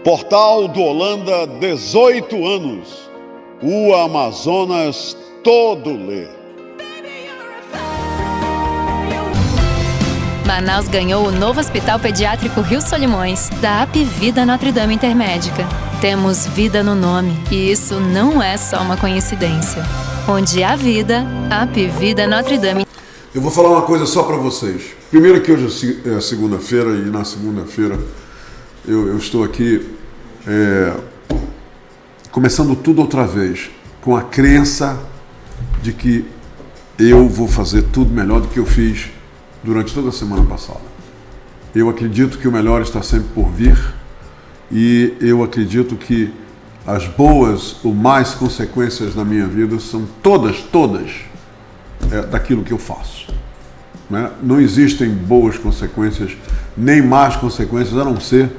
Portal do Holanda, 18 anos. O Amazonas todo lê. Manaus ganhou o novo Hospital Pediátrico Rio Solimões, da Apvida Notre Dame Intermédica. Temos vida no nome, e isso não é só uma coincidência. Onde há vida, Apvida Notre Dame. Eu vou falar uma coisa só para vocês. Primeiro que hoje é segunda-feira, e na segunda-feira eu estou aqui começando tudo outra vez, com a crença de que eu vou fazer tudo melhor do que eu fiz durante toda a semana passada. Eu acredito que o melhor está sempre por vir, e eu acredito que as boas ou mais consequências na minha vida são todas daquilo que eu faço. Né? Não existem boas consequências, nem más consequências, a não ser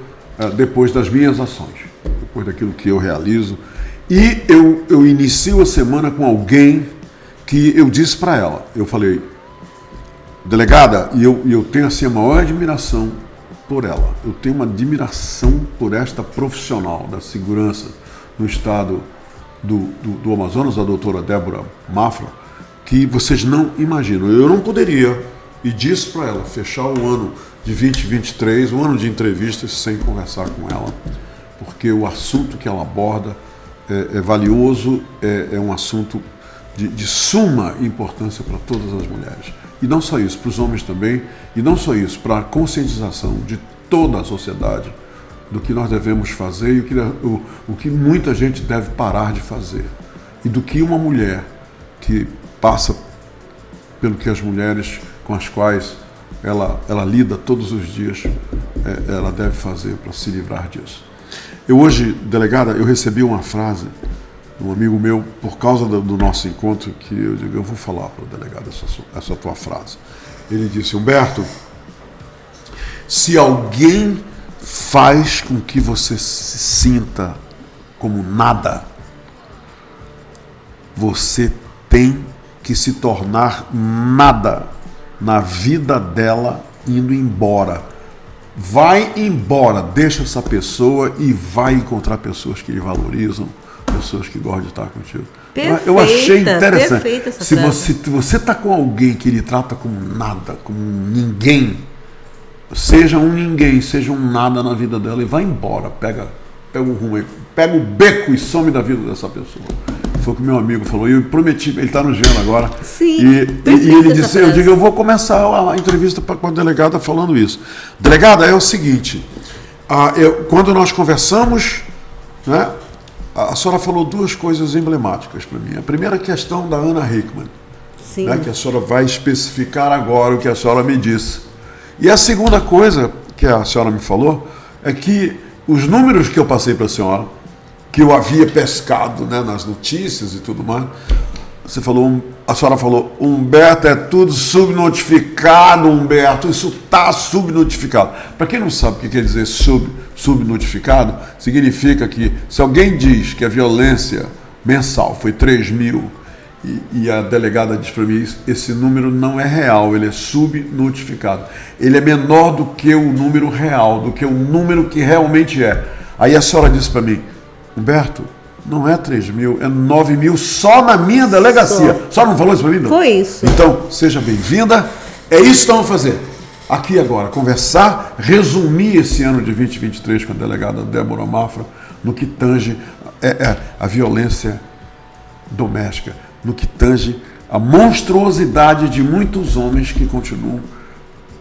depois das minhas ações, depois daquilo que eu realizo. E eu inicio a semana com alguém que eu disse para ela, eu falei, delegada, e eu tenho assim a maior admiração por ela, eu tenho uma admiração por esta profissional da segurança no estado do Amazonas, a doutora Débora Mafra, que vocês não imaginam. Eu não poderia, e disse para ela, fechar o ano de 2023, um ano de entrevistas, sem conversar com ela, porque o assunto que ela aborda é valioso, é um assunto de suma importância para todas as mulheres. E não só isso, para os homens também, e não só isso, para a conscientização de toda a sociedade do que nós devemos fazer e o que muita gente deve parar de fazer. E do que uma mulher que passa pelo que as mulheres com as quais ela lida todos os dias, ela deve fazer para se livrar disso. Eu hoje, delegada, eu recebi uma frase de um amigo meu, por causa do nosso encontro, que eu digo, eu vou falar para o delegado essa tua frase. Ele disse, Humberto, se alguém faz com que você se sinta como nada, você tem que se tornar nada na vida dela indo embora. Vai embora, deixa essa pessoa e vai encontrar pessoas que lhe valorizam, pessoas que gostam de estar contigo. Perfeita, eu achei interessante. Perfeita essa se frase. você está com alguém que lhe trata como nada, como ninguém, seja um ninguém, seja um nada na vida dela, e vai embora, pega o rumo, pega o beco e some da vida dessa pessoa. Foi o que meu amigo falou, e eu prometi, ele está nos vendo agora. Sim, e ele disse, eu digo, eu vou começar a entrevista com a delegada falando isso. Delegada, é o seguinte, quando nós conversamos, né, a senhora falou duas coisas emblemáticas para mim. A primeira questão da Ana Hickman, né, que a senhora vai especificar agora o que a senhora me disse. E a segunda coisa que a senhora me falou é que os números que eu passei para a senhora, que eu havia pescado, né, nas notícias e tudo mais, a senhora falou, Humberto, é tudo subnotificado, Humberto, isso está subnotificado. Para quem não sabe o que quer dizer subnotificado, significa que se alguém diz que a violência mensal foi 3 mil e a delegada diz para mim, esse número não é real, ele é subnotificado. Ele é menor do que o número real, do que o número que realmente é. Aí a senhora disse para mim, Humberto, não é 3 mil, é 9 mil só na minha delegacia. Só não falou isso para mim? Não? Foi isso. Então, seja bem-vinda. É isso que vamos fazer. Aqui agora, conversar, resumir esse ano de 2023 com a delegada Débora Mafra no que tange a violência doméstica, no que tange a monstruosidade de muitos homens que continuam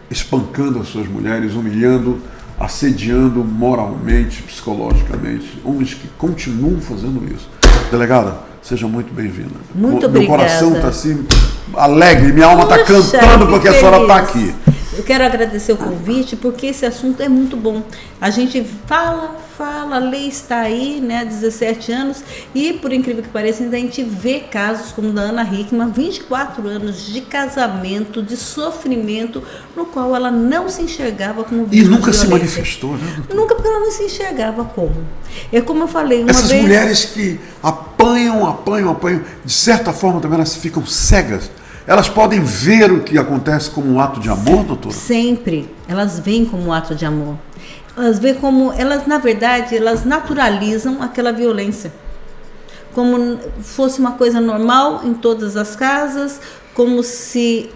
espancando as suas mulheres, humilhando, assediando moralmente, psicologicamente, homens que continuam fazendo isso. Delegada, seja muito bem-vinda. Muito obrigada. Meu coração está assim, alegre, minha alma está cantando porque a senhora está aqui. Eu quero agradecer o convite, porque esse assunto é muito bom. A gente fala, a lei está aí, né, há 17 anos, e por incrível que pareça, ainda a gente vê casos como o da Ana Hickman, 24 anos de casamento, de sofrimento, no qual ela não se enxergava como vítima. E nunca se manifestou, né? Nunca, porque ela não se enxergava como. É como eu falei, uma Essas vez... mulheres que apanham, de certa forma também elas ficam cegas. Elas podem ver o que acontece como um ato de amor, doutora? Sempre. Elas veem como um ato de amor. Elas veem como, elas na verdade, elas naturalizam aquela violência. Como fosse uma coisa normal em todas as casas, como se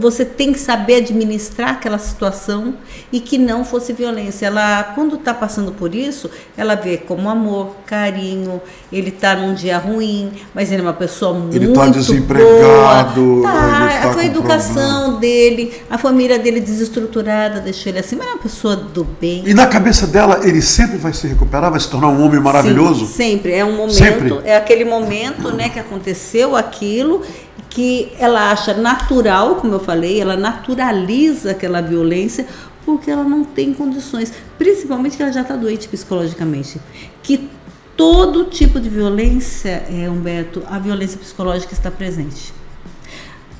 você tem que saber administrar aquela situação e que não fosse violência. Ela, quando está passando por isso, ela vê como amor, carinho, ele está num dia ruim, mas ele é uma pessoa muito boa. Ele está desempregado. Tá, foi a educação dele, a família dele desestruturada, deixou ele assim, mas é uma pessoa do bem. E na cabeça dela, ele sempre vai se recuperar, vai se tornar um homem maravilhoso? Sim, sempre, é um momento, sempre. É aquele momento, né, que aconteceu aquilo, que ela acha natural, como eu falei, ela naturaliza aquela violência porque ela não tem condições, principalmente que ela já está doente psicologicamente. Que todo tipo de violência, Humberto, a violência psicológica está presente.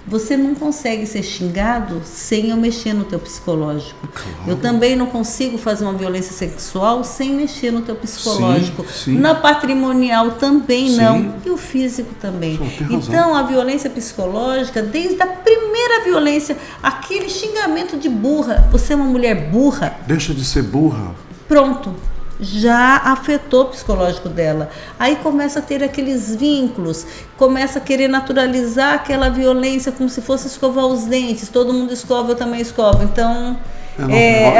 Você não consegue ser xingado sem eu mexer no teu psicológico. Claro. Eu também não consigo fazer uma violência sexual sem mexer no teu psicológico. Sim, sim. Na patrimonial também Sim. não. E o físico também. Então a violência psicológica, desde a primeira violência, aquele xingamento de burra, você é uma mulher burra. Deixa de ser burra. Pronto. Já afetou o psicológico dela. Aí começa a ter aqueles vínculos, começa a querer naturalizar aquela violência como se fosse escovar os dentes. Todo mundo escova, eu também escovo. Então,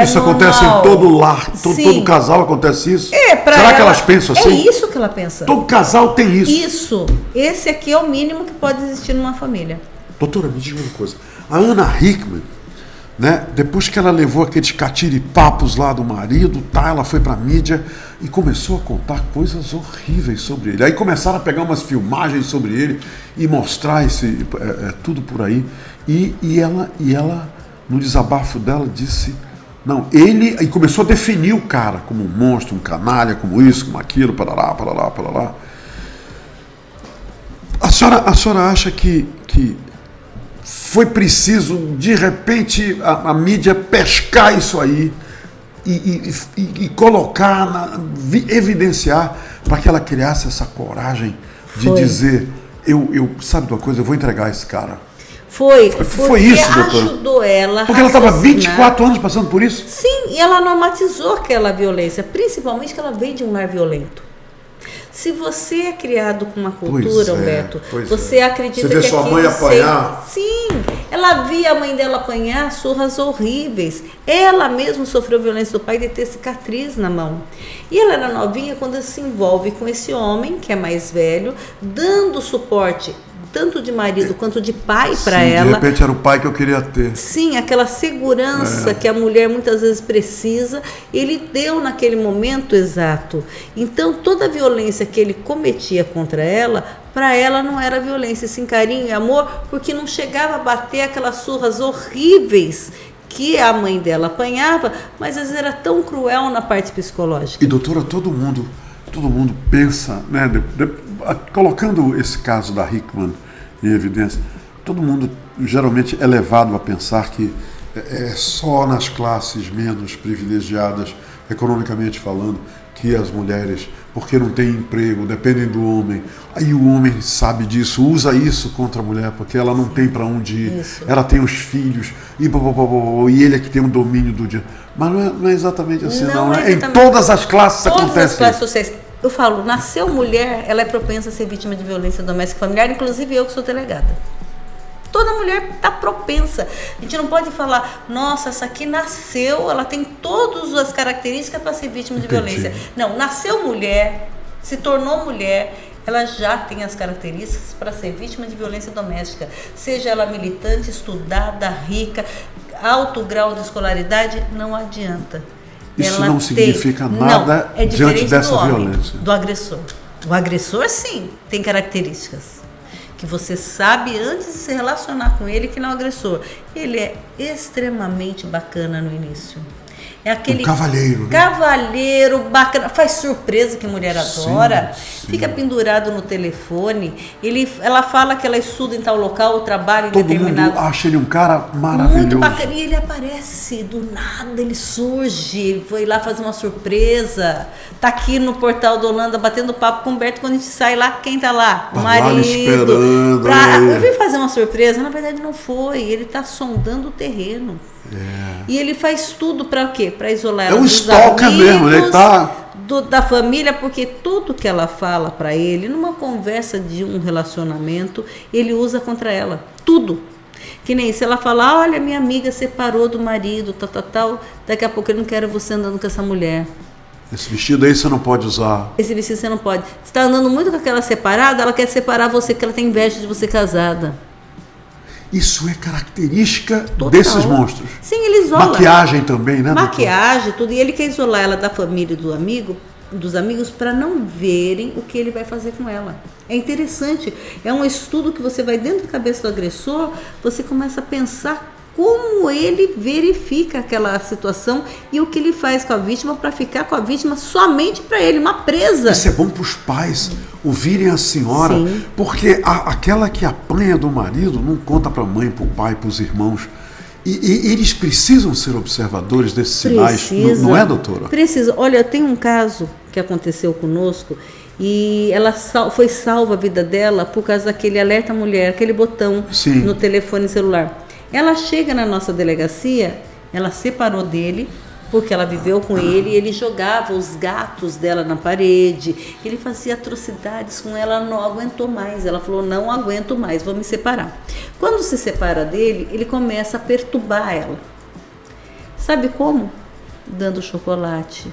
isso acontece em todo lar, todo casal acontece isso? Será que elas pensam assim? É isso que ela pensa. Todo casal tem isso. Isso. Esse aqui é o mínimo que pode existir numa família. Doutora, me diga uma coisa. A Ana Hickman, né, depois que ela levou aqueles catiripapos lá do marido, ela foi pra mídia e começou a contar coisas horríveis sobre ele. Aí começaram a pegar umas filmagens sobre ele e mostrar tudo por aí. E ela, no desabafo dela, disse... Não, e começou a definir o cara como um monstro, um canalha, como isso, como aquilo, parará. A senhora acha que foi preciso, de repente, a mídia pescar isso aí e colocar, evidenciar, para que ela criasse essa coragem de dizer, sabe de uma coisa, eu vou entregar esse cara. Foi isso, doutora. Ajudou ela. Porque ela estava 24 anos passando por isso? Sim, e ela normatizou aquela violência, principalmente que ela veio de um lar violento. Se você é criado com uma cultura, Humberto, você acredita que você vê sua mãe apanhar? Sim, ela via a mãe dela apanhar surras horríveis. Ela mesma sofreu violência do pai de ter cicatriz na mão. E ela era novinha quando ela se envolve com esse homem, que é mais velho, dando suporte tanto de marido quanto de pai para ela. De repente era o pai que eu queria ter. Sim, aquela segurança que a mulher muitas vezes precisa, ele deu naquele momento exato. Então toda a violência que ele cometia contra ela, para ela não era violência, sim, carinho e amor, porque não chegava a bater aquelas surras horríveis que a mãe dela apanhava, mas às vezes era tão cruel na parte psicológica. E doutora, todo mundo pensa, né, colocando esse caso da Hickman em evidência, todo mundo geralmente é levado a pensar que é só nas classes menos privilegiadas, economicamente falando, que as mulheres, porque não têm emprego, dependem do homem. Aí o homem sabe disso, usa isso contra a mulher, porque ela não tem para onde ir, ela tem os filhos, e ele é que tem o domínio do dia. Mas não é exatamente assim, não. É em todas as classes acontece. Todas as classes sociais. Eu falo, nasceu mulher, ela é propensa a ser vítima de violência doméstica e familiar, inclusive eu que sou delegada. Toda mulher está propensa. A gente não pode falar, nossa, essa aqui nasceu, ela tem todas as características para ser vítima de violência. Não, nasceu mulher, se tornou mulher, ela já tem as características para ser vítima de violência doméstica. Seja ela militante, estudada, rica, alto grau de escolaridade, não adianta. Isso não significa nada diante dessa violência. Do agressor. O agressor, sim, tem características que você sabe antes de se relacionar com ele que não é o agressor. Ele é extremamente bacana no início. É aquele cavalheiro, né? Cavalheiro bacana, faz surpresa que mulher adora, fica pendurado no telefone. Ela fala que ela estuda em tal local, trabalha em determinado. Todo mundo acha ele um cara maravilhoso. Muito bacana. E ele aparece do nada, ele surge, foi lá fazer uma surpresa. Tá aqui no portal da Holanda batendo papo com o Humberto. Quando a gente sai lá, quem tá lá? O marido. Esperando. Eu vim fazer uma surpresa, na verdade não foi. Ele tá sondando o terreno. E ele faz tudo para quê? Para isolar É ela um dos stalker mesmo, ele tá... da família, porque tudo que ela fala para ele, numa conversa de um relacionamento, ele usa contra ela. Tudo. Que nem se ela falar, olha, minha amiga separou do marido, tal, daqui a pouco eu não quero você andando com essa mulher. Esse vestido aí você não pode usar. Esse vestido você não pode. Você está andando muito com aquela separada, ela quer separar você, porque ela tem inveja de você casada. Isso é característica Total. desses monstros. Sim, ele isola. Maquiagem também, né? Maquiagem, tudo. E ele quer isolar ela da família e dos amigos para não verem o que ele vai fazer com ela. É interessante. É um estudo que você vai dentro da cabeça do agressor, você começa a pensar como ele verifica aquela situação e o que ele faz com a vítima para ficar com a vítima somente para ele, uma presa. Isso é bom para os pais ouvirem a senhora, Sim. porque aquela que apanha do marido não conta para a mãe, para o pai, para os irmãos. E eles precisam ser observadores desses sinais, não é, doutora? Precisa. Olha, tem um caso que aconteceu conosco e ela foi salva a vida dela por causa daquele alerta mulher, aquele botão Sim. no telefone celular. Ela chega na nossa delegacia, ela separou dele, porque ela viveu com ele, ele jogava os gatos dela na parede, ele fazia atrocidades com ela, não aguentou mais. Ela falou, não aguento mais, vou me separar. Quando se separa dele, ele começa a perturbar ela. Sabe como? Dando chocolate,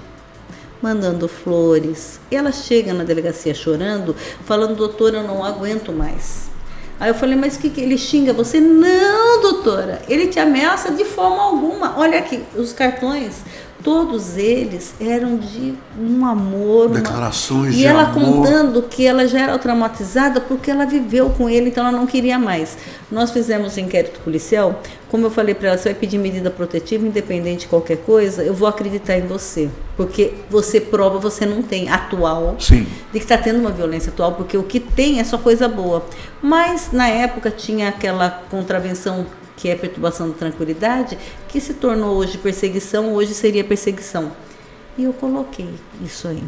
mandando flores. E ela chega na delegacia chorando, falando, doutora, eu não aguento mais. Aí eu falei, mas que ele xinga você? Não, doutora, ele te ameaça de forma alguma. Olha aqui, os cartões, todos eles eram de um amor. Declarações e de ela amor. contando que ela já era traumatizada porque ela viveu com ele, então ela não queria mais. Nós fizemos um inquérito policial, como eu falei para ela, você vai pedir medida protetiva, independente de qualquer coisa, eu vou acreditar em você. Porque você prova, você não tem atual, Sim. de que está tendo uma violência atual, porque o que tem é só coisa boa. Mas na época tinha aquela contravenção que é perturbação da tranquilidade, que se tornou hoje perseguição, hoje seria perseguição. E eu coloquei isso aí.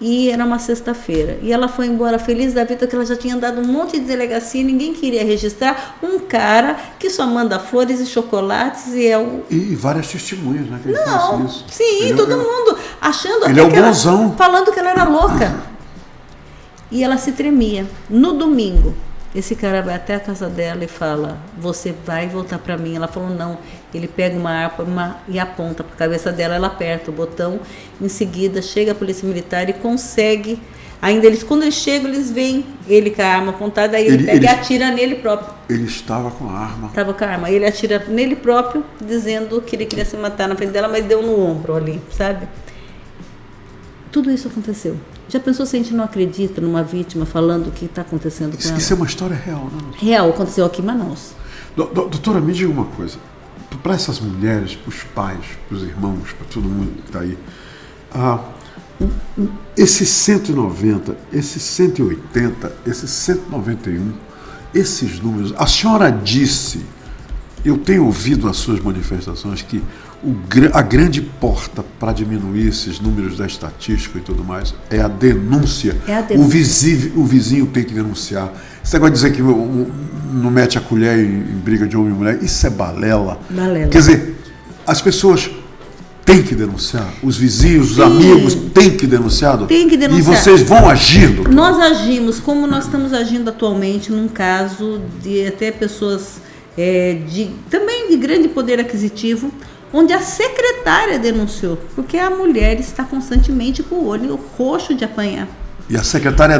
E era uma sexta-feira. E ela foi embora feliz da vida, que ela já tinha andado um monte de delegacia e ninguém queria registrar um cara que só manda flores e chocolates e é o... E várias testemunhas, né? Que ele faz Não, isso. sim, Ele todo é- mundo achando Ele até é o que ela, bonzão. falando que ela era louca. E ela se tremia. No domingo, esse cara vai até a casa dela e fala, você vai voltar para mim. Ela falou, não. Ele pega uma arma e aponta para a cabeça dela, ela aperta o botão. Em seguida, chega a polícia militar e consegue... Ainda eles, quando eles chegam, eles veem ele com a arma apontada, aí ele pega e atira nele próprio. Ele estava com a arma. Estava com a arma. Ele atira nele próprio, dizendo que ele queria se matar na frente dela, mas deu no ombro ali, sabe? Tudo isso aconteceu. Já pensou se a gente não acredita numa vítima falando o que está acontecendo com ela? Isso é uma história real, né? Real, aconteceu aqui em Manaus. Doutora, me diga uma coisa. Para essas mulheres, para os pais, para os irmãos, para todo mundo que está aí, esses 190, esses 180, esses 191, esses números, a senhora disse, eu tenho ouvido nas suas manifestações que a grande porta para diminuir esses números da estatística e tudo mais é a denúncia. É a denúncia. O vizinho tem que denunciar. Esse negócio de dizer que não mete a colher em briga de homem e mulher, isso é balela. Balela. Quer dizer, as pessoas têm que denunciar, os vizinhos, os Sim. amigos têm que denunciar. Tem que denunciar. E vocês vão agir, doutor? Nós agimos como nós estamos agindo atualmente num caso de até pessoas também de grande poder aquisitivo, onde a secretária denunciou, porque a mulher está constantemente com o olho roxo de apanhar. E a secretária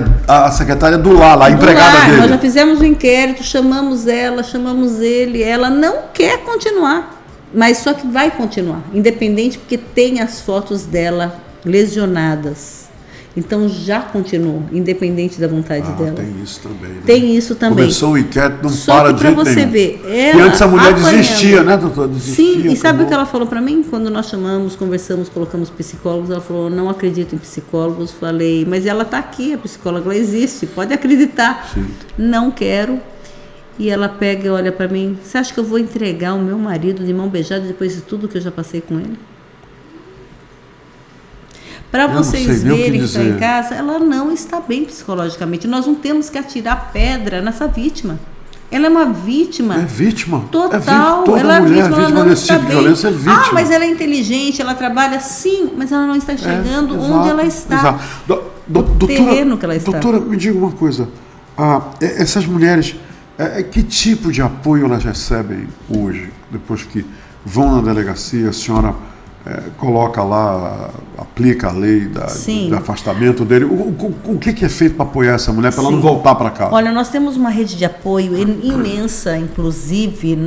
do lar, a empregada Nós já dele. fizemos um inquérito, chamamos ela, chamamos ele, ela não quer continuar, mas só que vai continuar, independente, porque tem as fotos dela lesionadas. Então já continuou, independente da vontade dela. Tem isso também. Né? Tem isso também. Começou o inquérito, não Só para que de para jeito você nenhum. ver, E ela antes a mulher apanhando. desistia, né, doutor? Desistia, Sim, e sabe acabou. o que ela falou para mim? Quando nós chamamos, conversamos, colocamos psicólogos, ela falou, não acredito em psicólogos. Falei, mas ela está aqui, a psicóloga, ela existe, pode acreditar. Sim. Não quero. E ela pega e olha para mim, você acha que eu vou entregar o meu marido de mão beijada depois de tudo que eu já passei com ele? Para vocês verem que estão em casa, ela não está bem psicologicamente. Nós não temos que atirar pedra nessa vítima. Ela é uma vítima. É vítima. Total. É vítima. Toda Ela é mulher vítima, ela vítima não desse está tipo de bem. violência é vítima. Ah, mas ela é inteligente, ela trabalha, sim, mas ela não está enxergando onde ela está. Exato. Terreno que ela está. Doutora, me diga uma coisa. Essas mulheres, que tipo de apoio elas recebem hoje, depois que vão na delegacia, a senhora coloca lá, aplica a lei do afastamento dele. O que é feito para apoiar essa mulher, para ela não voltar para casa? Olha, nós temos uma rede de apoio imensa, inclusive,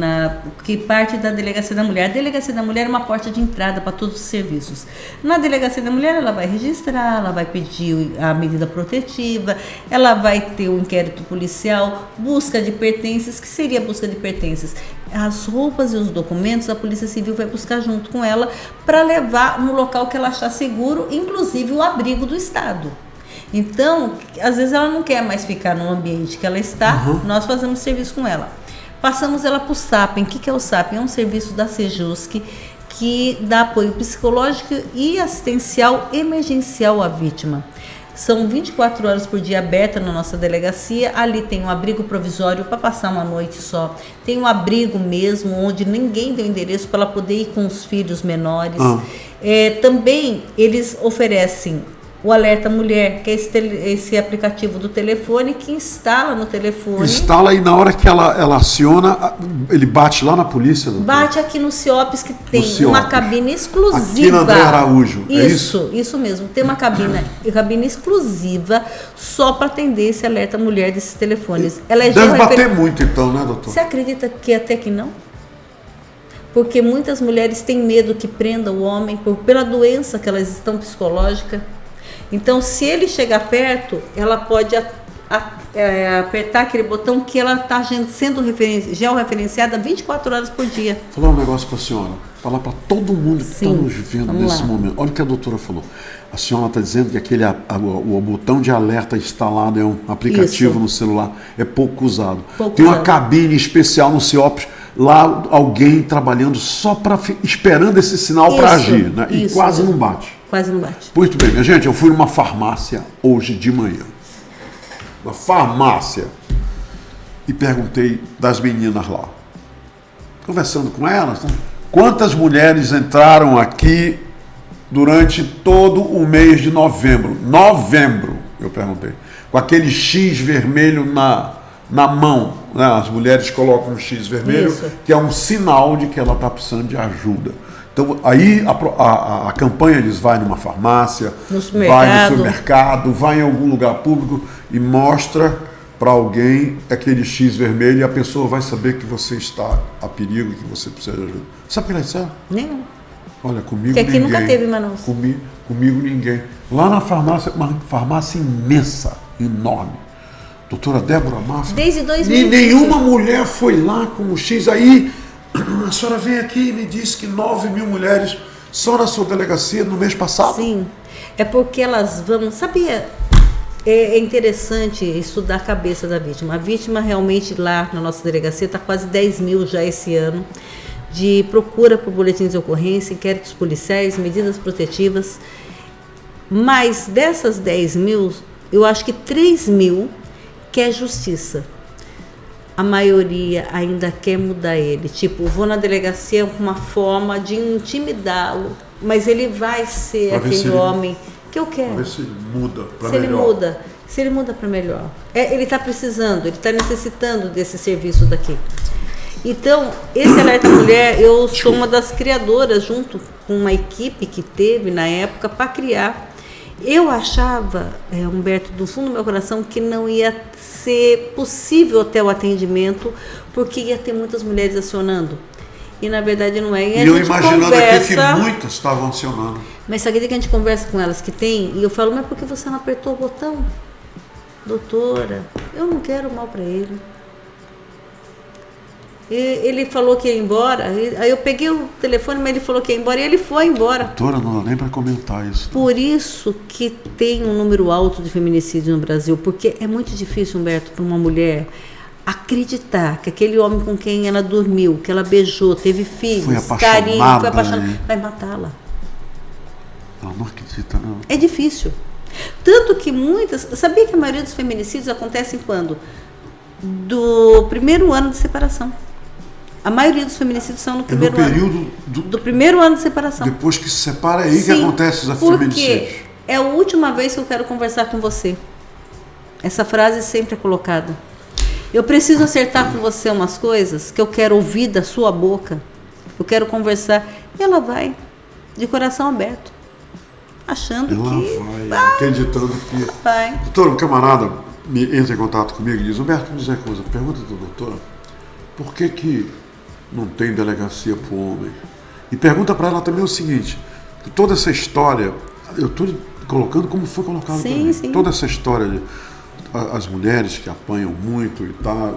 que parte da Delegacia da Mulher. A Delegacia da Mulher é uma porta de entrada para todos os serviços. Na Delegacia da Mulher, ela vai registrar, ela vai pedir a medida protetiva, ela vai ter o inquérito policial, busca de pertences. Que seria a busca de pertences? As roupas e os documentos a Polícia Civil vai buscar junto com ela para levar no local que ela achar seguro, inclusive o abrigo do Estado. Então, às vezes ela não quer mais ficar no ambiente que ela está, nós fazemos serviço com ela. Passamos ela para o SAPEN. O que é o SAPEN? É um serviço da Sejusc que dá apoio psicológico e assistencial emergencial à vítima. São 24 horas por dia aberta na nossa delegacia. Ali tem um abrigo provisório para passar uma noite só. Tem um abrigo mesmo, onde ninguém deu endereço para ela poder ir com os filhos menores. Também eles oferecem o Alerta Mulher, que é esse aplicativo do telefone que instala no telefone. Instala e na hora que ela aciona, ele bate lá na polícia? Doutor? Bate aqui no CIOPS, que tem uma cabine exclusiva. Aqui na André Araújo, é isso? Isso mesmo. Tem uma cabine exclusiva só para atender esse Alerta Mulher desses telefones. Ela deve bater muito então, né, doutor? Você acredita que até que não? Porque muitas mulheres têm medo que prenda o homem pela doença que elas estão psicológica. Então, se ele chegar perto, ela pode apertar aquele botão que ela está sendo georreferenciada 24 horas por dia. Vou falar um negócio para a senhora, falar para todo mundo que está nos vendo nesse momento. Olha o que a doutora falou. A senhora está dizendo que o botão de alerta instalado é um aplicativo no celular, é pouco usado. Tem uma cabine especial no CIOPS, lá alguém trabalhando só esperando esse sinal para agir, né? E quase não bate. Quase não bate. Muito bem, minha gente, eu fui numa farmácia hoje de manhã. Uma farmácia. E perguntei das meninas lá. Conversando com elas, né? Quantas mulheres entraram aqui durante todo o mês de novembro? Novembro, eu perguntei. Com aquele X vermelho na mão. Né? As mulheres colocam um X vermelho, que é um sinal de que ela está precisando de ajuda. Então, aí a campanha diz, vai numa farmácia, vai no supermercado, vai em algum lugar público e mostra para alguém aquele X vermelho e a pessoa vai saber que você está a perigo e que você precisa de ajuda. Sabe o que ela disse? Nenhum. Olha, comigo que aqui ninguém. Nunca teve, Manaus. Comigo ninguém. Lá na farmácia, uma farmácia imensa, enorme. Doutora Débora Mafra. Desde 2000. E nenhuma mulher foi lá com o X aí. A senhora veio aqui e me disse que 9.000 mulheres só na sua delegacia no mês passado. Sim, é porque elas vão... Sabia, é interessante estudar a cabeça da vítima. A vítima realmente lá na nossa delegacia está quase 10.000 já esse ano, de procura por boletins de ocorrência, inquéritos policiais, medidas protetivas. Mas dessas 10.000, eu acho que 3.000 quer justiça. A maioria ainda quer mudar ele. Tipo, vou na delegacia com uma forma de intimidá-lo, mas ele vai ser pra aquele homem que eu quero. Pra ver se ele muda para melhor. Se ele muda para melhor. Ele está precisando, ele está necessitando desse serviço daqui. Então, esse Alerta Mulher, eu sou uma das criadoras, junto com uma equipe que teve na época, para criar. Eu achava, Humberto, do fundo do meu coração, que não ia ser possível até o atendimento, porque ia ter muitas mulheres acionando. E na verdade não é. E eu imaginando aqui que muitas estavam acionando. Mas sabe que a gente conversa com elas que tem, e eu falo, mas por que você não apertou o botão? Doutora, eu não quero mal para ele. Ele falou que ia embora, aí eu peguei o telefone, mas ele falou que ia embora e ele foi embora. Doutora, não dá nem para comentar isso. Por isso que tem um número alto de feminicídio no Brasil, porque é muito difícil, Humberto, para uma mulher acreditar que aquele homem com quem ela dormiu, que ela beijou, teve filhos, carinho, foi apaixonada, vai matá-la. Ela não acredita, não. É difícil. Tanto que muitas... Sabia que a maioria dos feminicídios acontecem quando do primeiro ano de separação. A maioria dos feminicídios são no primeiro ano. período do primeiro ano de separação. Depois que se separa, é aí que Sim, acontece os porque feminicídios. é a última vez que eu quero conversar com você. Essa frase sempre é colocada. Eu preciso acertar com você umas coisas que eu quero ouvir da sua boca. Eu quero conversar. E ela vai, de coração aberto, achando Ela que vai, acreditando que... vai. Doutor, um camarada entra em contato comigo e diz: Humberto, me diz uma coisa, pergunta do doutor, por que não tem delegacia para o homem? E pergunta para ela também o seguinte, que toda essa história, eu estou colocando como foi colocado para mim, Sim. toda essa história de as mulheres que apanham muito e tal,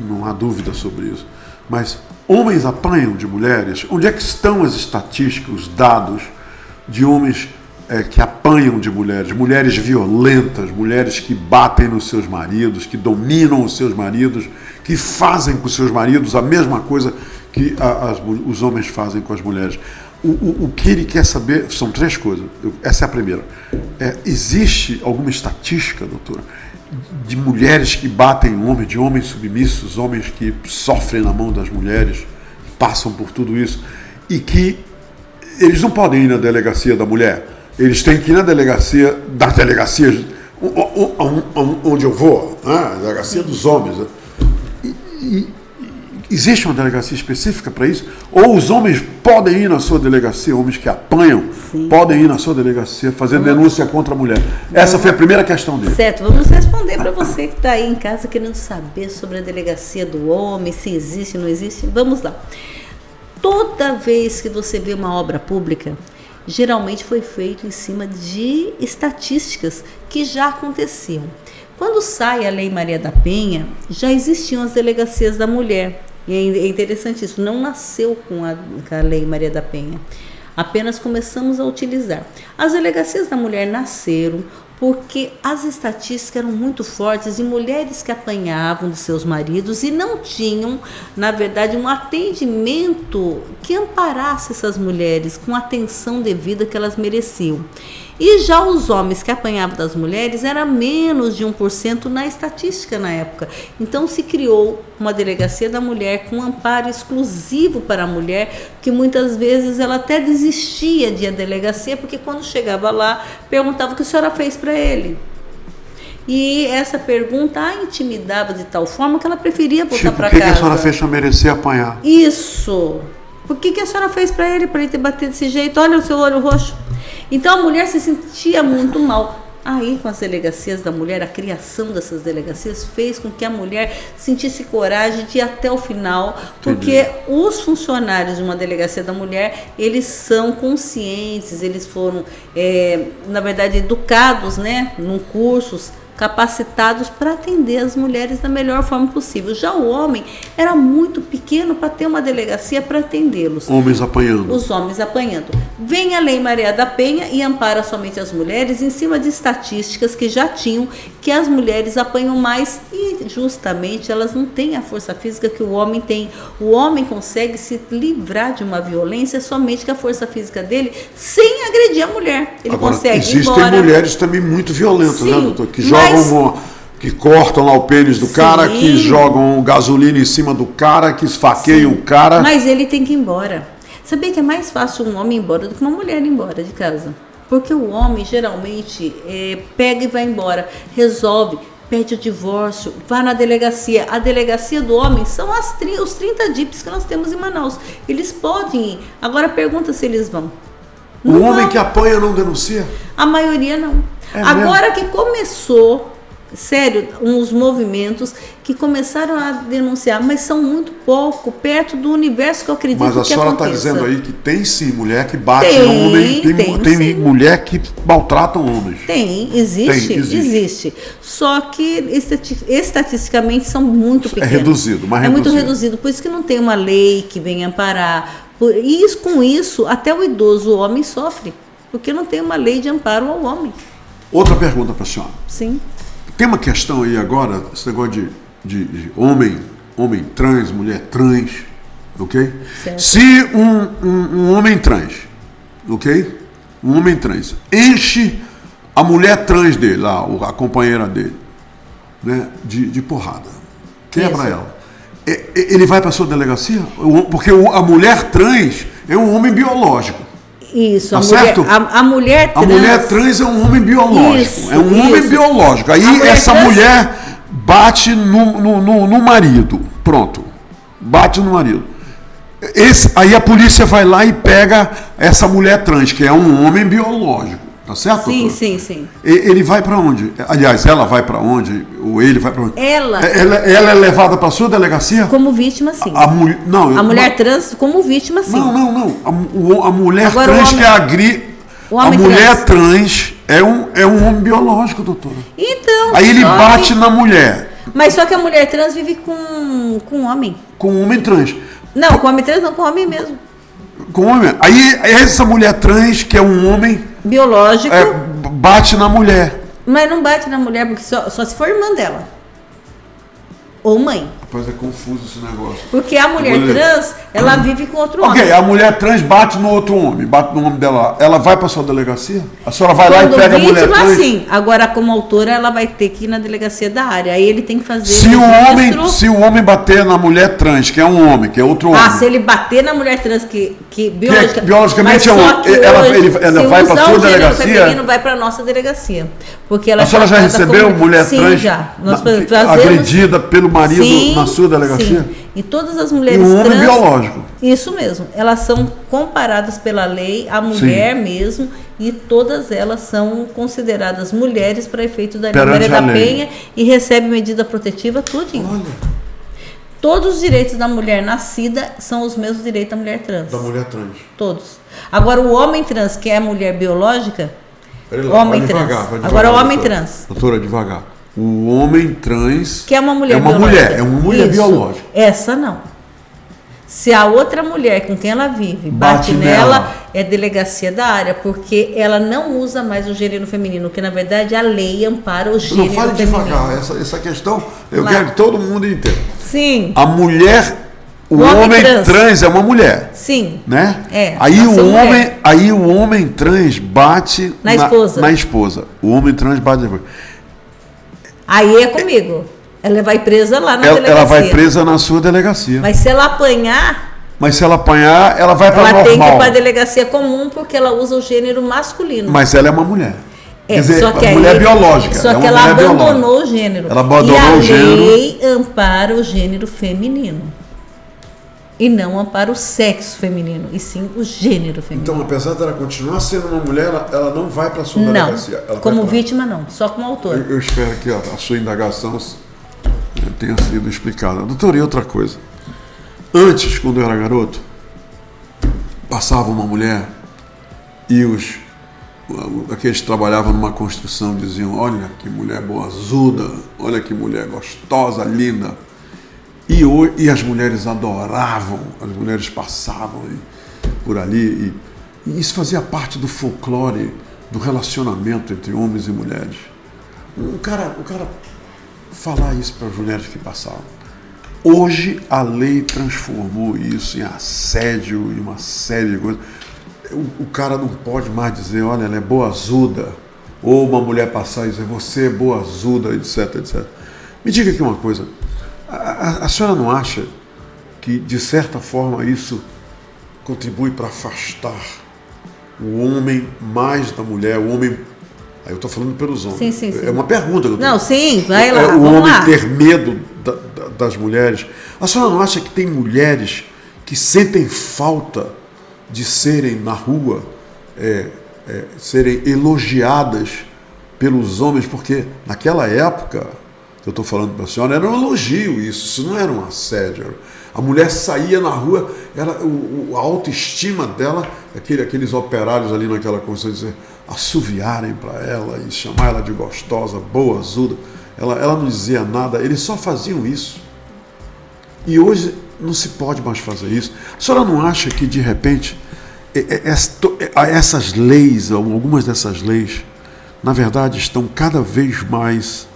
não há dúvida sobre isso, mas homens apanham de mulheres? Onde é que estão as estatísticas, os dados de homens que apanham de mulheres, mulheres violentas, mulheres que batem nos seus maridos, que dominam os seus maridos, que fazem com os seus maridos a mesma coisa que os homens fazem com as mulheres? O que ele quer saber são três coisas. Essa é a primeira. Existe alguma estatística, doutora, de mulheres que batem em homens, de homens submissos, homens que sofrem na mão das mulheres, passam por tudo isso, e que eles não podem ir na delegacia da mulher, eles têm que ir na delegacia, das delegacias onde eu vou, né? A delegacia dos homens. Existe uma delegacia específica para isso? Ou os homens podem ir na sua delegacia, homens que apanham, Sim. podem ir na sua delegacia fazer denúncia contra a mulher? Essa foi a primeira questão dele. Certo, vamos responder para você que está aí em casa querendo saber sobre a delegacia do homem, se existe ou não existe. Vamos lá. Toda vez que você vê uma obra pública, geralmente foi feito em cima de estatísticas que já aconteciam. Quando sai a Lei Maria da Penha, já existiam as delegacias da mulher. E é interessante isso, não nasceu com a Lei Maria da Penha. Apenas começamos a utilizar. As delegacias da mulher nasceram porque as estatísticas eram muito fortes de mulheres que apanhavam de seus maridos e não tinham, na verdade, um atendimento que amparasse essas mulheres com a atenção devida que elas mereciam. E já os homens que apanhavam das mulheres era menos de 1% na estatística na época. Então se criou uma delegacia da mulher com amparo exclusivo para a mulher, que muitas vezes ela até desistia de ir à delegacia, porque quando chegava lá, perguntava o que a senhora fez para ele. E essa pergunta a intimidava de tal forma que ela preferia voltar para casa. Por que a senhora fez para merecer apanhar? Isso. Por que a senhora fez para ele te bater desse jeito? Olha o seu olho roxo. Então a mulher se sentia muito mal. Aí, com as delegacias da mulher, a criação dessas delegacias fez com que a mulher sentisse coragem de ir até o final, porque os funcionários de uma delegacia da mulher, eles são conscientes, eles foram, na verdade, educados, né, num cursos, capacitados para atender as mulheres da melhor forma possível. Já o homem era muito pequeno para ter uma delegacia para atendê-los. Homens apanhando. Os homens apanhando. Vem a Lei Maria da Penha e ampara somente as mulheres em cima de estatísticas que já tinham que as mulheres apanham mais e justamente elas não têm a força física que o homem tem. O homem consegue se livrar de uma violência somente com a força física dele sem agredir a mulher. Ele Agora, consegue ir existem embora. mulheres também muito violentas, Sim, né, doutor? Que mas- que cortam lá o pênis do cara, Sim. que jogam gasolina em cima do cara, que esfaqueiam o cara. Mas ele tem que ir embora. Sabia que é mais fácil um homem ir embora do que uma mulher ir embora de casa? Porque o homem geralmente pega e vai embora, resolve, pede o divórcio, vai na delegacia. A delegacia do homem são os 30 DIPs que nós temos em Manaus. Eles podem ir. Agora pergunta se eles vão. O Não homem vão. que apanha não denuncia? A maioria não. É Agora que começou, sério, uns movimentos que começaram a denunciar, mas são muito pouco, perto do universo que eu acredito que Mas a aconteça. senhora está dizendo aí que tem sim mulher que bate Tem, no homem, tem sim. mulher que maltrata homens. Tem, existe, Tem, existe. existe. Só que estatisticamente são muito pequenos. reduzido, mas é muito reduzido. reduzido. Por isso que não tem uma lei que venha amparar. Com isso, até o idoso, o homem sofre, porque não tem uma lei de amparo ao homem. Outra pergunta para a senhora. Sim. Tem uma questão aí agora, esse negócio de homem trans, mulher trans, ok? Certo. Se um homem trans, ok? Um homem trans enche a mulher trans dele, lá, a companheira dele, né, de porrada, quebra Isso. ela. Ele vai para a sua delegacia? Porque a mulher trans é um homem biológico. Isso, Tá a certo? mulher trans. A mulher trans é um homem biológico. Isso, é um homem isso. biológico. Aí A mulher essa trans- mulher bate no marido. Pronto. Bate no marido. Aí a polícia vai lá e pega essa mulher trans, que é um homem biológico. Tá certo? Sim, doutor? sim, sim. Ele vai para onde? Aliás, ela vai para onde? Ou ele vai para onde? Ela, Ela é levada para sua delegacia? como vítima, sim. Não, A mulher trans, como vítima, sim. Não. A mulher Agora, trans o homem- que é o a homem mulher trans é um homem biológico, doutora. Então, Aí ele só bate que- na mulher, Mas só que a mulher trans vive com homem. com um homem trans. Não, com homem trans não, com homem mesmo. Com homem. Aí essa mulher trans, que é um homem, Biológico, bate na mulher. mas não bate na mulher, porque só se for irmã dela. Ou mãe. Rapaz, é confuso esse negócio. Porque a mulher Vou ler. trans, ela vive com outro homem. Ok, a mulher trans bate no outro homem, bate no homem dela. Ela vai para sua delegacia? A senhora vai lá e Quando pega a mulher vítima, trans? sim. Agora, como autora, ela vai ter que ir na delegacia da área. Aí ele tem que fazer Se registro. o homem bater na mulher trans, que é um homem, que é outro homem. Se ele bater na mulher trans, que biologicamente mas é um- só que ela se vai pra usar sua o gênero delegacia? feminino, vai para nossa delegacia. Porque ela A senhora já tratada recebeu como- mulher sim, trans já. Nós na- fazemos... agredida pelo marido Sim, na sua delegacia? Sim. E todas as E mulheres um homem trans... biológico. Isso mesmo. Elas são comparadas pela lei à mulher mesmo, e todas elas são consideradas mulheres para efeito da Lei Perante Maria a da lei. Penha e recebem medida protetiva, tudinho. Olha, Todos os direitos da mulher nascida são os mesmos direitos da mulher trans. da mulher trans. Todos. Agora, o homem trans, que é a mulher biológica, Peraí lá, homem vai trans. devagar, vai Agora, o devagar, homem doutora. trans, Doutora, devagar. O homem trans que é uma mulher é uma biológica. mulher, é uma mulher Isso. biológica. Essa não. Se a outra mulher com quem ela vive Bate bate nela, nela. é delegacia da área, porque ela não usa mais o gênero feminino, que na verdade a lei ampara o gênero Não, fale feminino. devagar. Essa questão, eu Lá. quero que todo mundo entenda. Sim, A mulher, o O homem homem trans. trans é uma mulher. sim. Né? É, aí nasceu o homem, mulher. aí o homem trans bate Na esposa. Na esposa. O homem trans bate na esposa. Aí é comigo. Ela vai presa lá na delegacia. Ela vai presa na sua delegacia. Mas se ela apanhar, Mas se ela apanhar, ela vai para ela tem que ir normal. para a delegacia comum, porque ela usa o gênero masculino. Mas ela é uma mulher. É, Quer dizer, só que a mulher aí- biológica. Só é que uma ela mulher abandonou biológica. o gênero. Ela abandonou e o gênero. A lei ampara o gênero feminino. E não ampara o sexo feminino, e sim o gênero feminino. Então, apesar dela continuar sendo uma mulher, ela não vai para a sua não, delegacia. Ela como vai pra- vítima não, só como autor. Eu espero que a sua indagação tenha sido explicada. Doutor, e outra coisa. Antes, quando eu era garoto, passava uma mulher e aqueles que trabalhavam numa construção diziam: olha que mulher boazuda, olha que mulher gostosa, linda. E as mulheres adoravam, as mulheres passavam por ali. E isso fazia parte do folclore, do relacionamento entre homens e mulheres. O cara falar isso para as mulheres que passavam. Hoje a lei transformou isso em assédio e uma série de coisas. O cara não pode mais dizer: olha, ela é boazuda, ou uma mulher passar e dizer: você é boazuda, etc, etc. Me diga aqui uma coisa, a senhora não acha que, de certa forma, isso contribui para afastar o homem mais da mulher, o homem... Aí eu estou falando pelos homens. Sim, sim, sim. É uma pergunta. Que eu tô... Não, sim, vai lá, O vamos homem lá. ter medo das mulheres. A senhora não acha que tem mulheres que sentem falta de serem na rua, serem elogiadas pelos homens? Porque naquela época, eu estou falando para a senhora, era um elogio isso não era um assédio. A mulher saía na rua, a autoestima dela, aqueles operários ali naquela construção, dizer, assoviarem para ela e chamar ela de gostosa, boazuda. Ela não dizia nada, eles só faziam isso. E hoje não se pode mais fazer isso. A senhora não acha que, de repente, essas leis, algumas dessas leis, na verdade, estão cada vez mais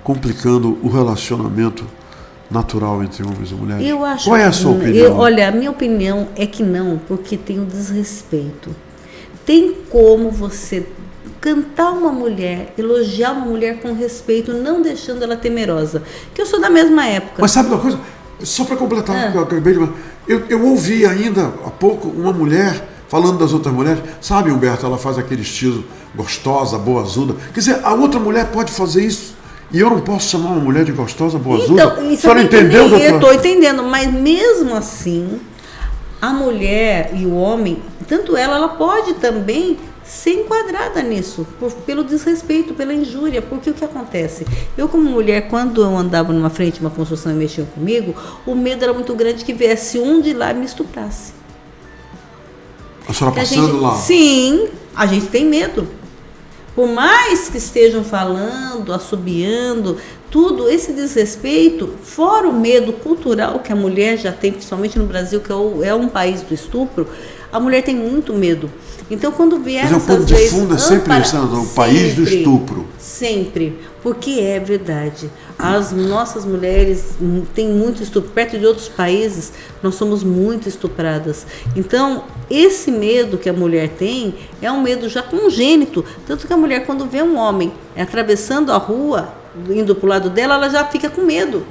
complicando o relacionamento natural entre homens e mulheres? Eu acho. Qual é a sua opinião? Olha, a minha opinião é que não, porque tem o desrespeito. Tem como você cantar uma mulher, elogiar uma mulher com respeito, não deixando ela temerosa. Que eu sou da mesma época. Mas sabe uma coisa? Só para completar, eu acabei de... Eu ouvi ainda há pouco uma mulher falando das outras mulheres. Sabe, Humberto, ela faz aquele estilo gostosa, boazuda. Quer dizer, a outra mulher pode fazer isso. E eu não posso chamar uma mulher de gostosa, boazuda? Então, a senhora entendeu, doutor? Eu estou entendendo, mas mesmo assim, a mulher e o homem, tanto ela pode também ser enquadrada nisso, pelo desrespeito, pela injúria, porque o que acontece? Eu, como mulher, quando eu andava numa frente, uma construção e mexiam comigo, o medo era muito grande que viesse um de lá e me estuprasse. A senhora passando lá? Sim, a gente tem medo. Por mais que estejam falando, assobiando, tudo, esse desrespeito, fora o medo cultural que a mulher já tem, principalmente no Brasil, que é um país do estupro, a mulher tem muito medo. Então, quando vieram essas leis... Mas o pano de fundo é sempre isso, o país do estupro. Sempre, porque é verdade. As nossas mulheres têm muito estupro. Perto de outros países, nós somos muito estupradas. Então, esse medo que a mulher tem é um medo já congênito. Tanto que a mulher, quando vê um homem atravessando a rua, indo para o lado dela, ela já fica com medo.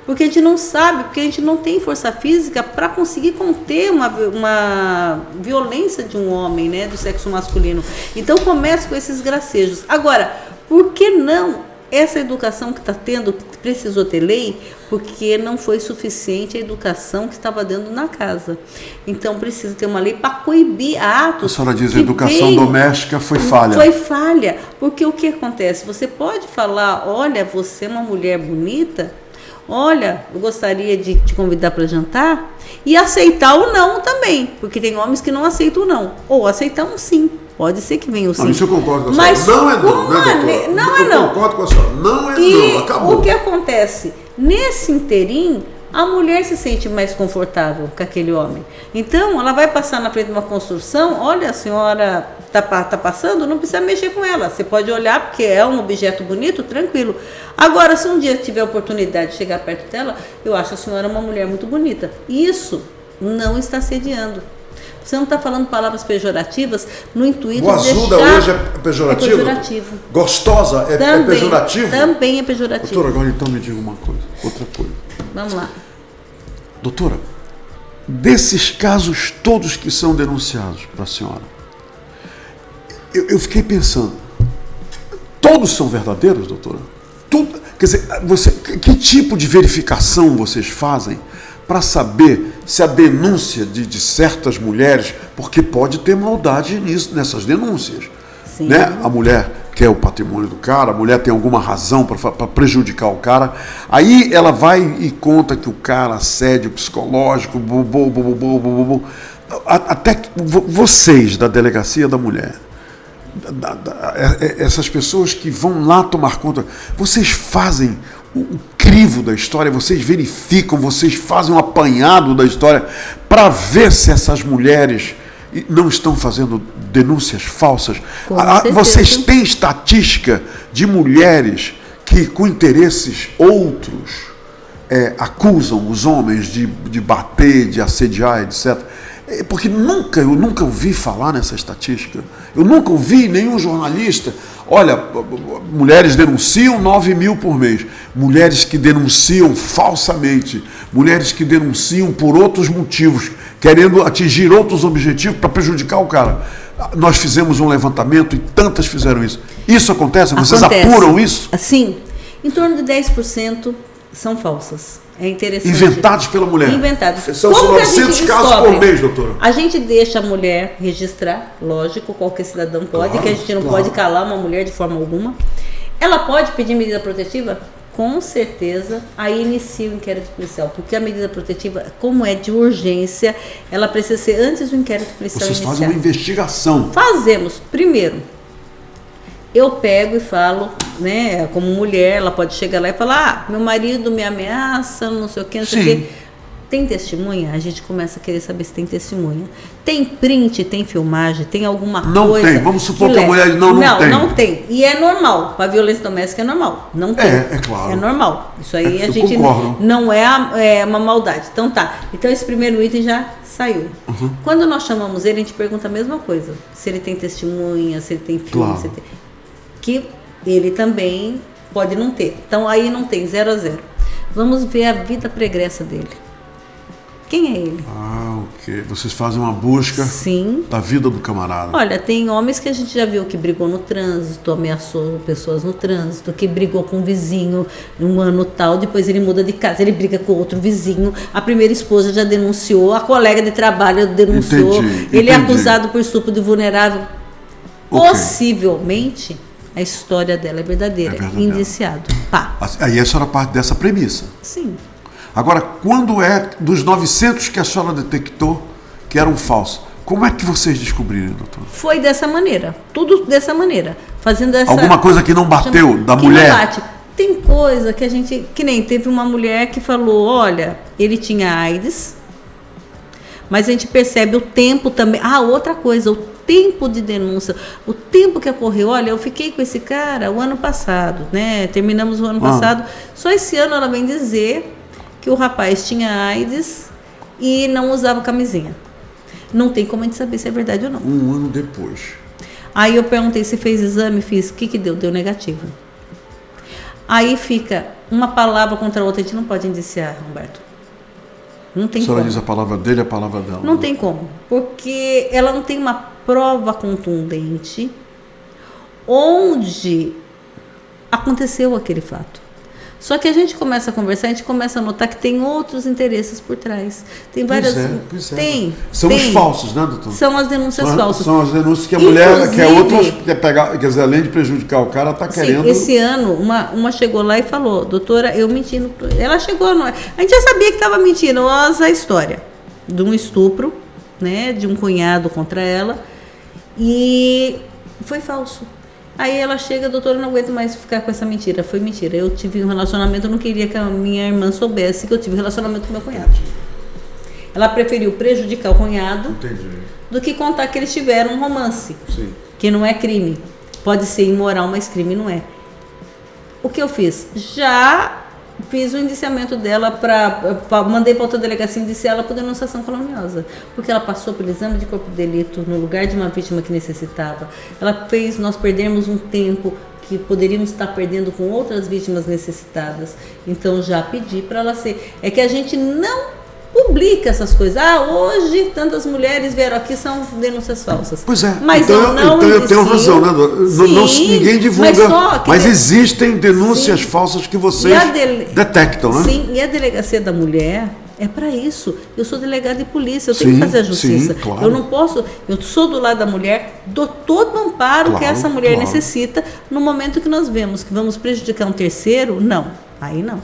Porque a gente não sabe, porque a gente não tem força física para conseguir conter uma violência de um homem, né, do sexo masculino. Então começa com esses gracejos. Agora, por que não essa educação que está tendo, precisou ter lei? Porque não foi suficiente a educação que estava dando na casa. Então precisa ter uma lei para coibir atos. A senhora diz que a educação doméstica foi falha. Foi falha, porque o que acontece? Você pode falar, olha, você é uma mulher bonita, olha, eu gostaria de te convidar para jantar, e aceitar o não também, porque tem homens que não aceitam o não, ou aceitar um sim, pode ser que venha o sim. Não, isso eu concordo com a senhora. Mas não é não, né, doutora? Não é não. Eu concordo com a senhora, não é e não, acabou. O que acontece? Nesse inteirinho, a mulher se sente mais confortável com aquele homem. Então, ela vai passar na frente de uma construção, olha, a senhora tá passando, não precisa mexer com ela. Você pode olhar, porque é um objeto bonito, tranquilo. Agora, se um dia tiver a oportunidade de chegar perto dela, eu acho a senhora uma mulher muito bonita. Isso não está assediando. Você não está falando palavras pejorativas no intuito de deixar... Boazuda hoje é pejorativo? É pejorativo. Gostosa é pejorativo? Também é pejorativo. Doutora, agora então me diga uma coisa, outra coisa. Vamos lá. Doutora, desses casos todos que são denunciados para a senhora, eu fiquei pensando, todos são verdadeiros, doutora? Tudo, quer dizer, que tipo de verificação vocês fazem para saber se a denúncia de certas mulheres, porque pode ter maldade nessas denúncias, Sim. né? A mulher quer o patrimônio do cara, a mulher tem alguma razão para prejudicar o cara, aí ela vai e conta que o cara assédio psicológico, até que vocês da Delegacia da Mulher, essas pessoas que vão lá tomar conta, vocês fazem o crivo da história, vocês verificam, vocês fazem um apanhado da história para ver se essas mulheres não estão fazendo denúncias falsas. Vocês têm estatística de mulheres que, com interesses outros, acusam os homens de bater, de assediar, etc. Porque eu nunca ouvi falar nessa estatística. Eu nunca ouvi nenhum jornalista. Olha, mulheres denunciam 9 mil por mês. Mulheres que denunciam falsamente. Mulheres que denunciam por outros motivos, querendo atingir outros objetivos para prejudicar o cara. Nós fizemos um levantamento e tantas fizeram isso. Isso acontece? Vocês apuram isso? Sim. Em torno de 10% são falsas. É interessante. Inventados pela mulher? Inventados. São 900 casos por mês, doutora? A gente deixa a mulher registrar, lógico, qualquer cidadão pode, claro, que a gente não pode calar uma mulher de forma alguma. Ela pode pedir medida protetiva? Com certeza, aí inicia o inquérito policial, porque a medida protetiva, como é de urgência, ela precisa ser antes do inquérito policial iniciar. Vocês fazem uma investigação? Fazemos. Primeiro, eu pego e falo, né, como mulher, ela pode chegar lá e falar, meu marido me ameaça, não sei o que, não sei o que. Tem testemunha? A gente começa a querer saber se tem testemunha. Tem print, tem filmagem, tem alguma Não coisa. tem. Vamos supor que a leva. mulher não tem. Não tem. E é normal. Para violência doméstica é normal. Não tem. É claro. É normal. Isso aí Eu a gente concordo. não é uma maldade. Então tá. Então esse primeiro item já saiu. Quando nós chamamos ele, a gente pergunta a mesma coisa. Se ele tem testemunha, se ele tem filme, Claro. se ele tem... que ele também pode não ter. Então aí não tem, 0 a 0. Vamos ver a vida pregressa dele. Quem é ele? Ah, ok. Vocês fazem uma busca Sim. da vida do camarada. Olha, tem homens que a gente já viu que brigou no trânsito, ameaçou pessoas no trânsito, que brigou com um vizinho um ano tal, depois ele muda de casa, ele briga com outro vizinho, a primeira esposa já denunciou, a colega de trabalho denunciou, ele é acusado por estupro de vulnerável. Ok. Possivelmente, a história dela é verdadeira. Indiciado. Pá. Aí a senhora parte dessa premissa. Sim. Agora, quando é dos 900 que a senhora detectou que eram falsos, como é que vocês descobriram, doutor? Foi dessa maneira. Tudo dessa maneira. Fazendo essa... Alguma coisa que não bateu da que mulher? Não bate. Tem coisa que a gente... Que nem teve uma mulher que falou, olha, ele tinha AIDS, mas a gente percebe o tempo também. Ah, outra coisa, o tempo de denúncia, o tempo que ocorreu. Olha, eu fiquei com esse cara o ano passado, né? Terminamos o ano passado. Só esse ano ela vem dizer que o rapaz tinha AIDS e não usava camisinha. Não tem como a gente saber se é verdade ou não. Um ano depois. Aí eu perguntei se fez exame, fiz, o que deu? Deu negativo. Aí fica uma palavra contra a outra, a gente não pode indiciar, Humberto. Não tem A senhora como. diz a palavra dele e a palavra dela. Não tem como, porque ela não tem uma prova contundente onde aconteceu aquele fato. Só que a gente começa a conversar, a gente começa a notar que tem outros interesses por trás. Tem várias... Pois é. Tem. São os falsos, né, doutor? São as denúncias falsas. São as denúncias que a mulher Inclusive, quer outras, quer pegar, quer dizer, além de prejudicar o cara, está querendo... Sim, esse ano, uma chegou lá e falou, doutora, eu mentindo. Ela chegou, a gente já sabia que estava mentindo, mas a história de um estupro, né, de um cunhado contra ela, e foi falso. Aí ela chega, doutora, eu não aguento mais ficar com essa mentira. Foi mentira. Eu tive um relacionamento, eu não queria que a minha irmã soubesse que eu tive um relacionamento com meu cunhado. Ela preferiu prejudicar o cunhado do que contar que eles tiveram um romance. Sim. Que não é crime. Pode ser imoral, mas crime não é. O que eu fiz? Já fiz o indiciamento dela, mandei para outra delegacia indiciar ela por denunciação caluniosa. Porque ela passou pelo exame de corpo de delito no lugar de uma vítima que necessitava. Ela fez nós perdermos um tempo que poderíamos estar perdendo com outras vítimas necessitadas. Então já pedi para ela ser. É que a gente não publica essas coisas. Ah, hoje tantas mulheres vieram aqui, são denúncias falsas. Pois é, Mas então eu tenho razão, né? Ninguém divulga, mas que existem denúncias falsas que vocês detectam, né? Sim, e a delegacia da mulher é para isso. Eu sou delegada de polícia, eu tenho que fazer a justiça. Sim, claro. Eu não posso, eu sou do lado da mulher, dou todo o amparo que essa mulher necessita. No momento que nós vemos que vamos prejudicar um terceiro, não, aí não.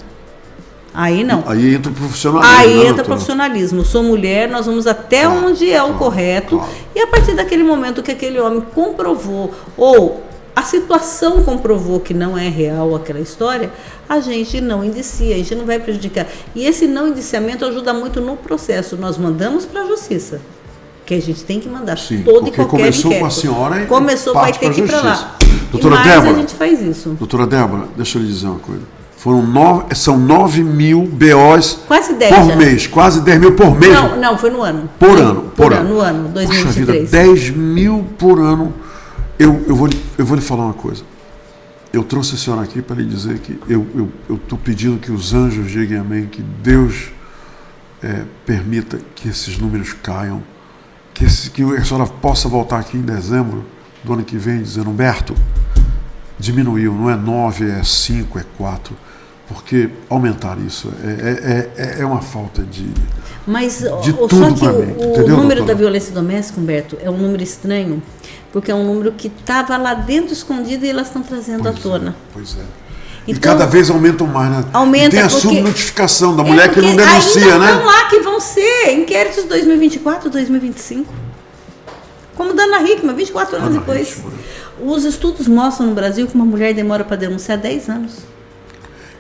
Aí não. Aí entra o profissionalismo. Aí entra o profissionalismo. Sou mulher, nós vamos até onde é o correto. Claro. E a partir daquele momento que aquele homem comprovou, ou a situação comprovou que não é real aquela história, a gente não indicia, a gente não vai prejudicar. E esse não indiciamento ajuda muito no processo. Nós mandamos para a justiça, que a gente tem que mandar todo e qualquer começou inquérito. Com a senhora e começou, vai ter que ir para lá. Doutora e Débora, a gente faz isso. Doutora Débora, deixa eu lhe dizer uma coisa. São 9 mil BOs quase 10 por já. mês, quase 10 mil por mês. Não, foi no ano. Por ano. No ano, 2023. Puxa vida, 10 mil por ano. Eu vou lhe falar uma coisa. Eu trouxe a senhora aqui para lhe dizer que eu estou pedindo que os anjos digam amém, que Deus permita que esses números caiam, que a senhora possa voltar aqui em dezembro do ano que vem dizendo, Humberto, diminuiu, não é 9, é 5, é 4, porque aumentar isso é uma falta de tudo para mim. O número da violência doméstica, Humberto, é um número estranho, porque é um número que estava lá dentro escondido e elas estão trazendo à tona. Pois é. Então, e cada vez aumentam mais, né? Aumenta e tem a subnotificação da mulher que não denuncia, ainda né? Estão lá que vão ser inquéritos 2024, 2025. Como Dana Hickman, 24 anos depois. Os estudos mostram no Brasil que uma mulher demora para denunciar 10 anos.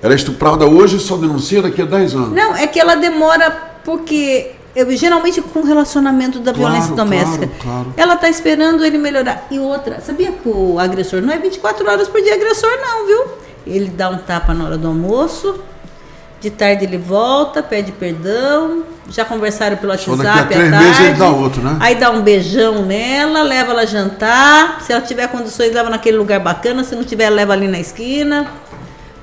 Ela é estuprada hoje e só denuncia daqui a 10 anos. Não, é que ela demora Porque geralmente com o relacionamento da violência doméstica. Claro. Ela está esperando ele melhorar. E outra, sabia que o agressor não é 24 horas por dia agressor não, viu? Ele dá um tapa na hora do almoço, de tarde ele volta, pede perdão, já conversaram pelo WhatsApp Só daqui a 3 à tarde, meses ele dá outro, né? Aí dá um beijão nela, leva ela a jantar, se ela tiver condições leva naquele lugar bacana, se não tiver leva ali na esquina,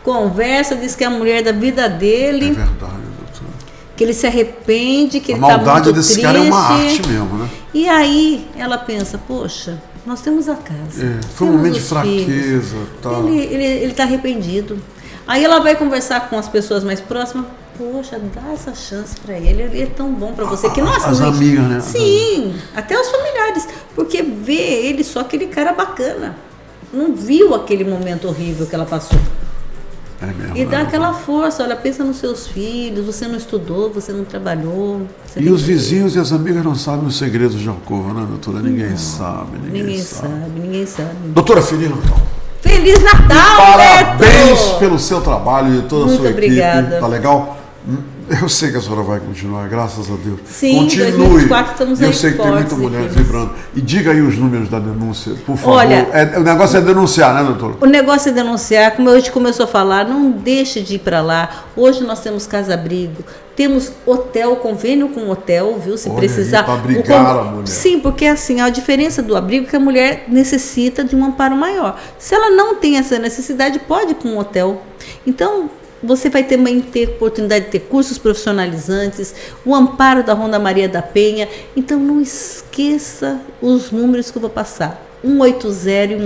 conversa, diz que é a mulher da vida dele. É verdade, doutora. Que ele se arrepende, que A ele está muito maldade desse triste. cara é uma arte mesmo, né? E aí ela pensa, poxa, nós temos a casa. Foi um temos momento de os fraqueza. filhos. Tá. Ele está arrependido. Aí ela vai conversar com as pessoas mais próximas. Poxa, dá essa chance para ele. Ele é tão bom para você. Que, nossa, as amigas, né? Sim, até os familiares. Porque vê ele só aquele cara bacana. Não viu aquele momento horrível que ela passou. É mesmo, E dá né? aquela força, olha, pensa nos seus filhos, você não estudou, você não trabalhou. Você E tem os que- vizinhos e as amigas não sabem os segredos de alcova, né, doutora? Ninguém sabe, Ninguém sabe. Doutora, Feliz Natal. Feliz Natal, Parabéns Beto! pelo seu trabalho e toda a Muito sua obrigada. equipe. Tá legal? Eu sei que a senhora vai continuar, graças a Deus. Sim, Continue. 2024 estamos Eu aí sei que tem muita fortes e mulher firmes. vibrando. E diga aí os números da denúncia, por favor. Olha- O negócio é denunciar, né, doutora? O negócio é denunciar, como a gente começou a falar, não deixe de ir para lá. Hoje nós temos casa-abrigo, temos hotel, convênio com hotel, viu? Se Olha precisar. aí, pra abrigar a mulher. Sim, porque assim, a diferença do abrigo é que a mulher necessita de um amparo maior. Se ela não tem essa necessidade, pode ir com um hotel. Então, você vai também ter oportunidade de ter cursos profissionalizantes, o amparo da Ronda Maria da Penha. Então, não esqueça os números que eu vou passar. 180 e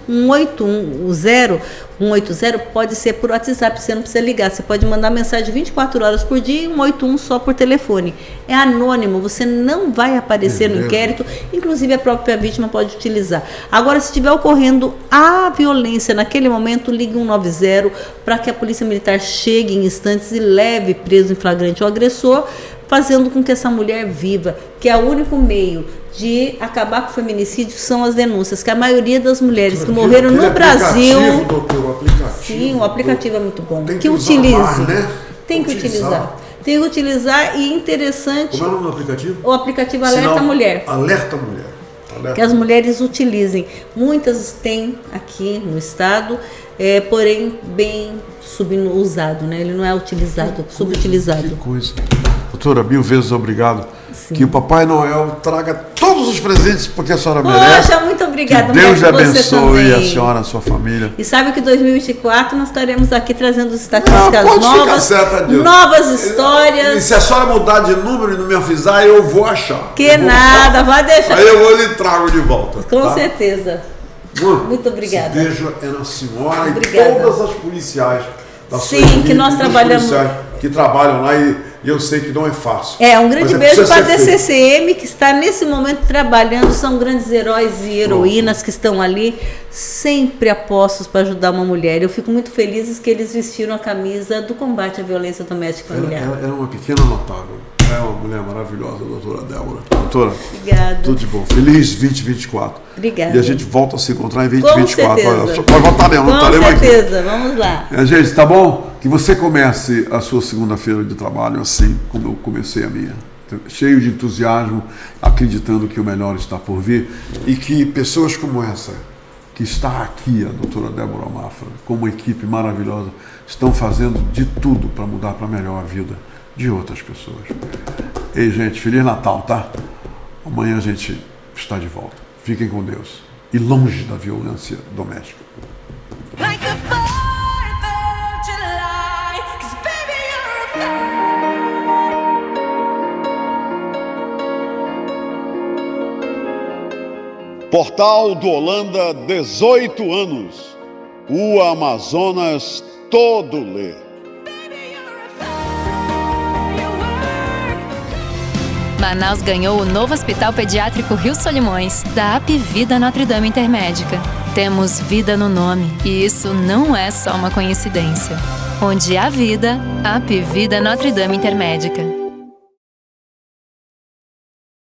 181. 180 pode ser por WhatsApp, você não precisa ligar. Você pode mandar mensagem 24 horas por dia e 181 só por telefone. É anônimo, você não vai aparecer no inquérito, inclusive a própria vítima pode utilizar. Agora, se estiver ocorrendo a violência naquele momento, ligue 190 para que a Polícia Militar chegue em instantes e leve preso em flagrante o agressor, fazendo com que essa mulher viva, que é o único meio de acabar com o feminicídio são as denúncias, que a maioria das mulheres que morreram no Brasil... Doutor, o aplicativo. Sim, o aplicativo é muito bom. Tem Que usar utilize. mais, né? Tem que utilizar. Tem que utilizar e interessante, Como é o nome do aplicativo? o aplicativo Alerta Sinal- Mulher. Alerta Mulher. Alerta. Que as mulheres utilizem. Muitas têm aqui no estado, porém bem subusado, né? Ele não é utilizado, subutilizado. Que coisa. Doutora, 1000 vezes obrigado. Sim. Que o Papai Noel traga todos os presentes porque a senhora merece. Poxa, muito obrigada. Que Deus lhe Beto, você abençoe também. a senhora, a sua família. E sabe que em 2024 nós estaremos aqui trazendo estatísticas Pode ficar novas, certa disso. novas E histórias. se a senhora mudar de número e não me avisar, eu vou achar. Que Eu vou nada, achar. vai deixar. Aí eu vou lhe trago de volta. Com tá? certeza. Muito obrigada. Esse beijo é na senhora Obrigada. e todas as policiais da sua Sim, equipe, que nós dos trabalhamos- policiais que trabalham lá e eu sei que não é fácil. Um grande Mas beijo precisa para a ser feito. DCCM, que está nesse momento trabalhando, são grandes heróis e heroínas que estão ali, sempre apostos para ajudar uma mulher. Eu fico muito feliz que eles vestiram a camisa do combate à violência doméstica familiar. Ela é uma pequena notável. É uma mulher maravilhosa, a doutora Débora. Doutora, Obrigada. tudo de bom. Feliz 2024. Obrigada. E a gente volta a se encontrar em Com 2024. certeza. Olha, nós voltaremos, Com estaremos aqui. certeza, vamos lá. Gente, tá bom? Que você comece a sua segunda-feira de trabalho assim como eu comecei a minha. Cheio de entusiasmo, acreditando que o melhor está por vir e que pessoas como essa, que está aqui, a doutora Débora Mafra, com uma equipe maravilhosa, estão fazendo de tudo para mudar para melhor a vida de outras pessoas. Ei, gente, Feliz Natal, tá? Amanhã a gente está de volta. Fiquem com Deus e longe da violência doméstica. Like the 4th of July, 'cause baby you're a Portal do Holanda, 18 anos. O Amazonas todo lê. Manaus ganhou o novo Hospital Pediátrico Rio Solimões, da Apivida Notre Dame Intermédica. Temos vida no nome, e isso não é só uma coincidência. Onde há vida, Apivida Notre Dame Intermédica.